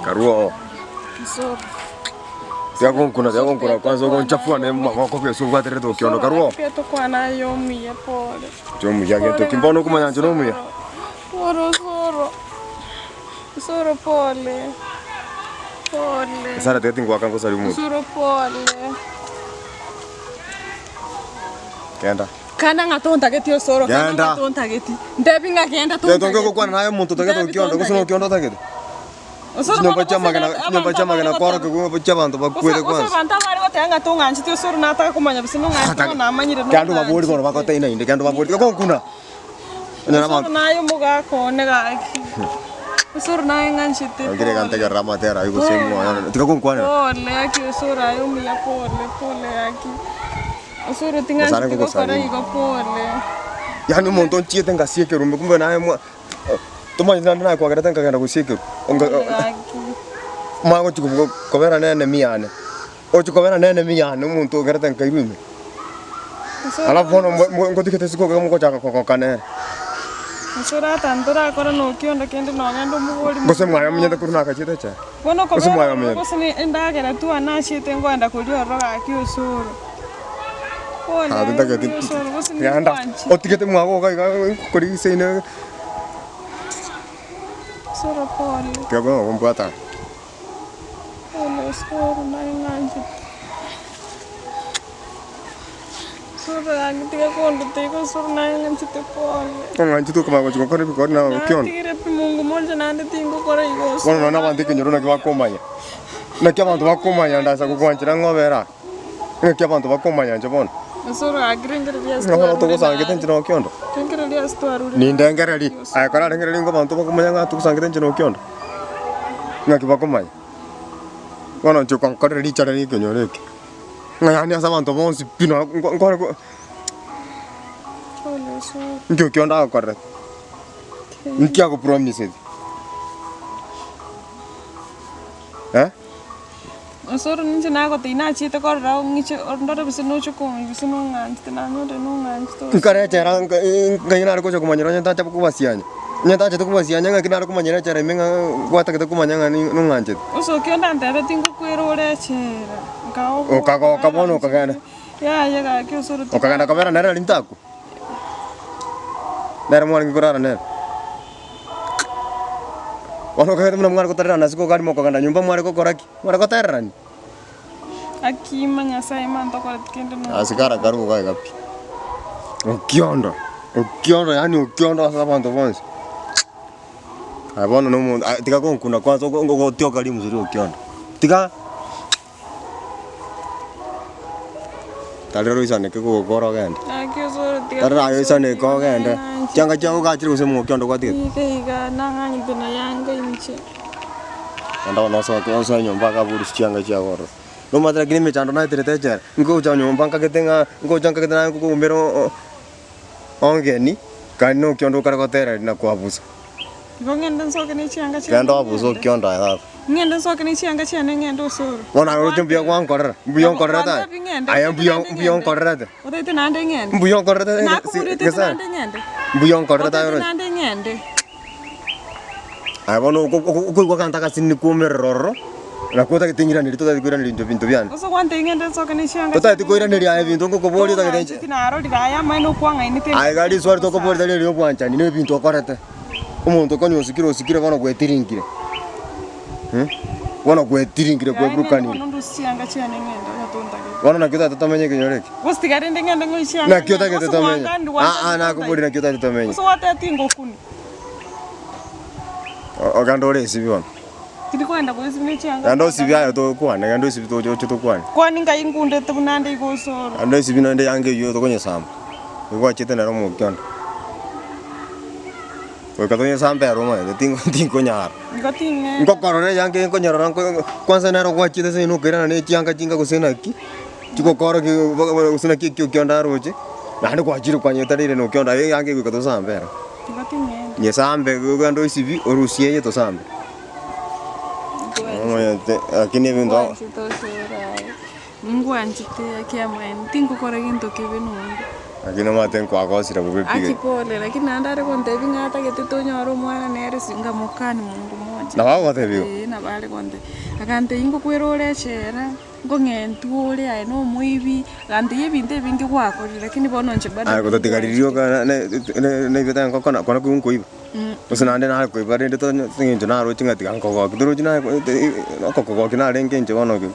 Karuo. Msoro. Tiago kuna kwanza uko nchafua na mama kwa Yesu kwa tere tokiondo Karuo. Pia tokwa na yomi ya pole. Jomu yake tokimbono kumanya njono ya. Soro pole. Pole. Sara tete ngwa kango sari mu. Soro pole. Kenda. Kana ngatonda getio soro kana ngatonda geti. Ndebi ngagenda tonda. Tongo kwa nayo muntu toke tokiondo kusuno kiondo takete. Nyumba chama kana kora kwa chabantu bakwere kwanza. Uso banta bari gotenga tonga nchitio soro nataka kumanya bisino ngati na amanyire no. Kandu maburi kono bakota ina inde kandu maburi ko kuna. Soro nayo muga kone gaki. Soro nayo nganchite. Ngire kante ga rama tera yuko semu ana. Tika kon kwana. Pole yaki soro ayo mi ya pole yaki. Soro tinga nchite kora iko pole. Yani muntu nchiete ngasieke rumbe kumbe naye mwa. Tuma na kwa garata ngagenda kusieke. Mango chuko kobera nene miane. Ocho kobera nene miane muntu garata ngairume. Alafu ngotikete siko ko chaka ko kane. Sora tandora kora no kionda kende no ngendo mugori. Gose mwaya mnyenda kuruna akachite cha. Bono ko gose ni endagera tu anashite ngwenda kurio roga kiusuru. Ona ndageti. Yanda. Otikete mwago kuri seina. Sora pole. Kiago ngombata. Pole soro na nganje. Sora ngitiga kondo teko soro na nganje te pole. Nganje tu kama ko kore ko na kion. Tire pimungu molja nande tingo kora igos. Kono na bandi kinyoro na kibakomanya. Na kiabantu bakomanya ndasa kugwanjira ngobera. Na kiabantu bakomanya njabona. Soro agringere dias. Ngolo to kusangite njino kiondo. Tengere dias to aruri. Ni ndengereri. Ay kora ndengereri ngobantu bakomanya ngatu kusangite njino kiondo. Ngaki bakomanya. Kono chukon kore richara ni kinyoreke. Ngayani asabantu bonsi pino ngore ko. Pole soro. Ngyo kionda kore. Nkia ko promise. Soro ninche nago tina chite kora ngiche ndore bisino chukomi bisino ngante na no de no ngante. Kare chera ngayina ko chokumanyira nyanta chapu kubasianya. Nyanta chapu kubasianya ngakina kumanyira chera menga kwata kete kumanyanga ni no ngante. Uso kionda ndebe tingo kwero ore chera. Ngao. O kago kabono kagana. Ya ga kyo soro. O kagana kamera nera lintaku. Nera mwana ngorara nera. Wano kagete mwana ko tarana nasiko gari moko kagana nyumba mwana ko koraki. Mwana ko tarani. Akima nyasaye manto kwa tikende no. Asikara garu ga gapi. Okiondo yani okiondo asabantu bonse. Abono no mundo tika kuna kwanza ngo tioka limu zuri okiondo. Tika Talero isane ke ko goro gende. Akyo soro tika. Talero isane ko gende. Changa changu ga chiri kusemo okiondo kwa tika. Iga nangani tena yanga inche. Anda no so ko so nyomba ka buru changa cha goro. No madra gine me chando na tere techer. Ngo cha nyomba ka ketenga ngo changa ketena ko mbero ongeni kano kiondo kara ko tera na kwa busa. Ngenda soke ni chianga chi. Kando abuso kiondo ya. Ngenda soke ni chianga chi ngendo soro. Wana ro tumbi kwa ngora. Buyon korra ta. Ayam buyon korra ta. Ote te nande ngende. Buyon korra ta. Na ko te nande ngende. Buyon korra ta ro. Nande ngende. Ay bono ko kanta ka sinni ko merroro. Na kota kitingira ni tota dikura ni bintu byane. Uso kwante ngende soke ni chianga. Tota dikura ni ya bintu ko boli ta kitingira. Tinaro digaya maino kwanga ini te. Ay gali swari to ko boli ta ni yo bwancha ni bintu korata. Umuntu ko nyosikiro bana gwetiringire. Wana gwetiringire kwe brukani. Ndo chianga chi ngende yatonda ke. Wana na kita tatamenye kinyoreke. Ustigare ngende ngo chianga. Na kita ke tatamenye. Na ko boli na kita tatamenye. Uso wate tingo kuni. Ogandore sibi wana. Tilikwenda kwesibine chianga. Ando sibi ayo to kwana, ando sibi to kwana. Kwani ngaingunde tubunande igosoro. Ando sibi nande yange yo to konye samba. Ngo chete na romo kyondo. Ko katonye samba roma, tingo nyara. Ngotinge. Ngo korore yange ngo nyara kwanza na ro chete se no kera ne chianga chinga kusena ki. Chiko koro ki usena ki kyondo roje. Na ndo kwa jiro kwanye tadire no kyondo yange ko to samba. Ngotinge. Nye sambe go ando sibi orusie to samba. Akini vindo. Mungu anjite akiamwen tingo kore ginto kebenungu. Akina maten kwa kosira bugipige. Akipole lakini andare konte bingata ketuto nyoro mwana nere singa mukani mungu mwana. naje Na wao wathebio. na bale konde akante ingo kwirore chera ngo ngentu uri ai no muibi akante yebinte bingi gwako lakini bono nche bado Ai gutatigariririo kana ne ibeta ngokona kona kuiba. Usinande na kuiba rende to nginjo na rochi ngati kanko kidoro jina ko kina renge nje wono ki.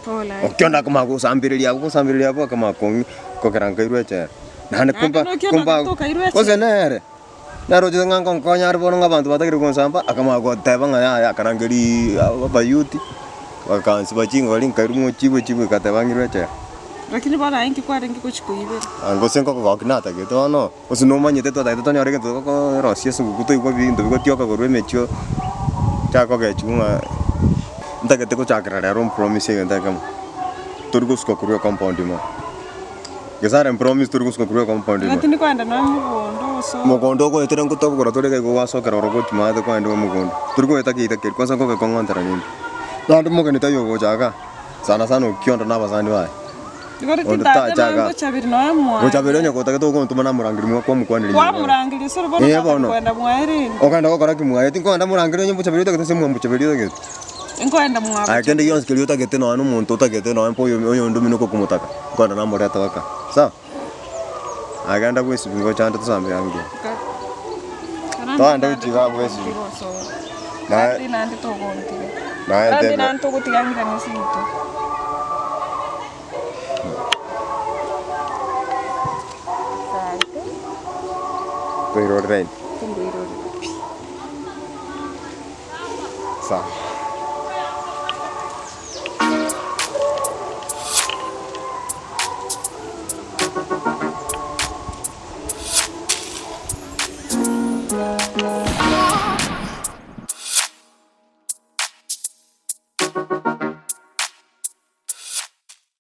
pola Okionda kama kusambiriria hapo kama kokeranga irwe chera. Nane kumba osenere. Na rochi ngango nkonya ari bono ngabantu batagire konsamba akama goteba ngaya karangeri abayuti. Wakansi bachinga bali nkairumo chibwe katebangirwe chera. lakini bana ingi kwa rengi kuchikuibe Ngosengo ko kinata ke to no usinomanyete to taito tonyo rege to ko rosie su kuto iko bintu biko tioka ko rwemechio chako ke chunga ndagete ko chakra ra rom promise ngenda kam turgus ko kuryo compound mo gesare promise turgus ko kuryo compound mo lakini kwenda na mugondo so mugondo ko etera nguto ko ratore ke ko wasokera ro ko chima de ko ndo mugondo turgo etakita ke ko sango ke kongontara ni ndandu mo ke nitayo go chaka sana ukionda na basani wa Ngori tinda chabiri no mwa. Chabiri onye kota keto ko ntuma murangiri mwa kwa mukwaniri. Kwa murangiri soro bono kwenda mwairi. Okanda ko kora kimwa tinko anda murangiri onye chabiri to kete mwa chabiri to kete. Inkwenda mwa. Akende yons kelio to kete no anu muntu to kete no empo onye ndumi no ko kumutaka. Kwanda na mora tawaka. Sawa. Aganda kwesi bingo chanda tusambe yangi. Tanda uchiga kwesi. Na nandi to gonti. Na ende. Na nto kutigangira ngisito. Pero rein. Sa.